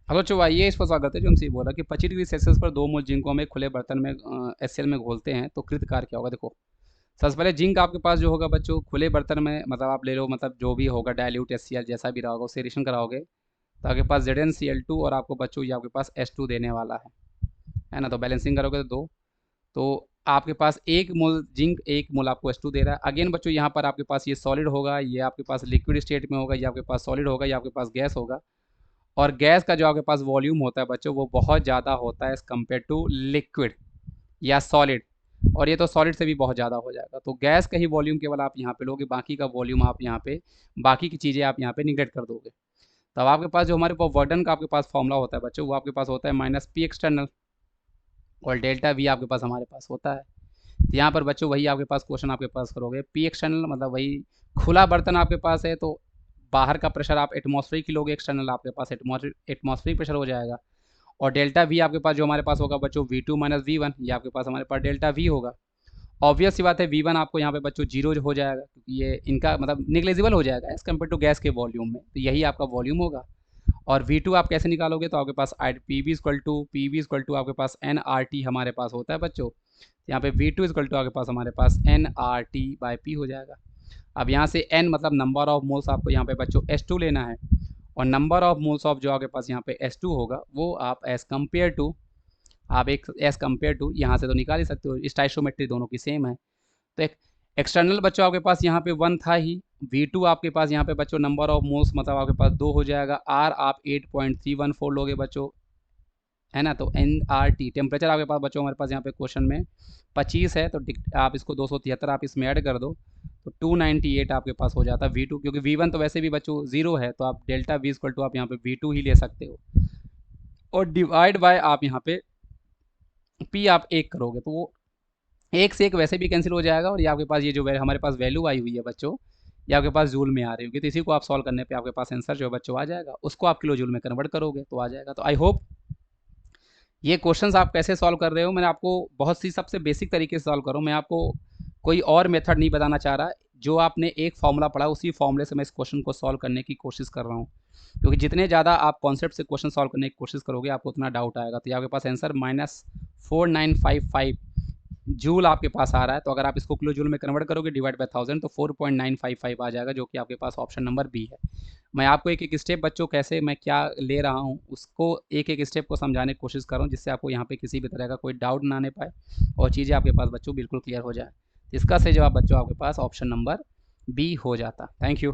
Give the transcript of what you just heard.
Hello बच्चों, आइए इस पर स्वागत है। जो हमसे बोला कि 25 डिग्री सेल्सियस पर 2 मोल जिंक को हम एक खुले बर्तन में HCl में घोलते हैं तो कृत कार्य क्या होगा। देखो, सबसे पहले जिंक आपके पास जो होगा बच्चों खुले बर्तन में, मतलब आप ले लो, मतलब जो भी होगा डाइल्यूट HCl जैसा भी रहा होगा उससे रिएक्शन कराओगे तो आपके पास ZnCl2 और आपको बच्चों ये आपके पास H2 देने वाला है ना। तो बैलेंसिंग करोगे तो 2, तो आपके पास 1 मोल जिंक 1 मोल आपको H2 दे रहा है। अगेन बच्चों यहाँ पर आपके पास ये सॉलिड होगा, ये आपके पास लिक्विड स्टेट में होगा, ये आपके पास सॉलिड होगा, ये आपके पास गैस होगा। और गैस का जो आपके पास वॉल्यूम होता है बच्चों वो बहुत ज़्यादा होता है एज़ कम्पेयर टू लिक्विड या सॉलिड, और ये तो सॉलिड से भी बहुत ज़्यादा हो जाएगा। तो गैस का ही वॉल्यूम केवल आप यहाँ पे लोगे, बाकी का वॉल्यूम आप यहाँ पे, बाकी की चीज़ें आप यहाँ पे निगलेक्ट कर दोगे। तब आपके पास जो हमारे पास वर्डन का आपके पास फॉर्मूला होता है बच्चों वो आपके पास होता है -P एक्सटर्नल और डेल्टा V आपके पास हमारे पास होता है। तो यहाँ पर बच्चों वही आपके पास क्वेश्चन आपके पास करोगे, P एक्सटर्नल मतलब वही खुला बर्तन आपके पास है तो बाहर का प्रेशर आप एटमॉस्फेरिक की लोगे, एक्सटर्नल आपके पास एटमॉस्फेरिक प्रेशर हो जाएगा। और डेल्टा वी आपके पास जो हमारे पास होगा बच्चों V2 माइनस V1, ये आपके पास हमारे पास डेल्टा वी होगा। ऑब्वियस सी बात है V1 आपको यहाँ पे बच्चों जीरो हो जाएगा क्योंकि ये इनका मतलब निग्लेजिबल हो जाएगा एज कम्पेयर टू गैस के वॉल्यूम में, तो यही आपका वॉल्यूम होगा। और V2 आप कैसे निकालोगे, तो आपके पास पी वी इक्वल टू आपके पास NRT हमारे पास होता है बच्चों। यहाँ पे V2 इक्वल टू आपके पास हमारे पास NRT/P हो जाएगा। अब यहाँ से N मतलब नंबर ऑफ मोल्स आपको यहाँ पे बच्चों H2 लेना है, और नंबर ऑफ मोल्स ऑफ जो आपके पास यहाँ पे H2 होगा वो आप एज कम्पेयर टू यहाँ से तो निकाल ही सकते हो, स्टाइशोमेट्री दोनों की सेम है। तो एक एक्सटर्नल बच्चों आपके पास यहाँ पे 1 था ही, V2 आपके पास यहाँ पे बच्चों नंबर ऑफ मोल्स मतलब आपके पास 2 हो जाएगा, R आप 8.314 लोगे बच्चों, है ना। तो NRT टेम्परेचर आपके पास बच्चों हमारे पास यहाँ पे क्वेश्चन में 25 है, तो आप इसको 273 आप इसमें ऐड कर दो तो 298 आपके पास हो जाता है V2, क्योंकि V1 तो वैसे भी बच्चों जीरो है तो आप डेल्टा V इक्वल टू आप यहाँ पे V2 ही ले सकते हो, और डिवाइड बाय आप यहाँ पे P आप 1 करोगे तो वो 1 से 1 वैसे भी कैंसिल हो जाएगा, और ये आपके पास ये जो हमारे पास वैल्यू आई हुई है बच्चों ये आपके पास जूल में आ रही होगी, तो इसी को आप सॉल्व करने पे आपके पास आंसर जो है बच्चों आ जाएगा, उसको आप किलो जूल में कन्वर्ट करोगे तो आ जाएगा। तो आई होप ये क्वेश्चंस आप कैसे सॉल्व कर रहे हो, मैंने आपको बहुत सी सबसे बेसिक तरीके से सॉल्व करो, मैं आपको कोई और मेथड नहीं बताना चाह रहा। जो आपने एक फॉर्मूला पढ़ा उसी फॉर्मूले से मैं इस क्वेश्चन को सॉल्व करने की कोशिश कर रहा हूँ, क्योंकि जितने ज़्यादा आप कॉन्सेप्ट से क्वेश्चन सॉल्व करने की कोशिश करोगे आपको उतना डाउट आएगा। तो ये आपके पास आंसर -4955 जूल आपके पास आ रहा है, तो अगर आप इसको किलो जूल में कन्वर्ट करोगे डिवाइड बाय 1000 तो 4.955 आ जाएगा, जो कि आपके पास ऑप्शन नंबर बी है। मैं आपको एक एक स्टेप बच्चों कैसे मैं क्या ले रहा हूँ उसको एक एक स्टेप को समझाने की कोशिश कर रहा हूँ, जिससे आपको यहाँ पे किसी भी तरह का कोई डाउट ना आने पाए और चीज़ें आपके पास बच्चों बिल्कुल क्लियर हो जाए। इसका सही जवाब बच्चों आपके पास ऑप्शन नंबर बी हो जाता। Thank you.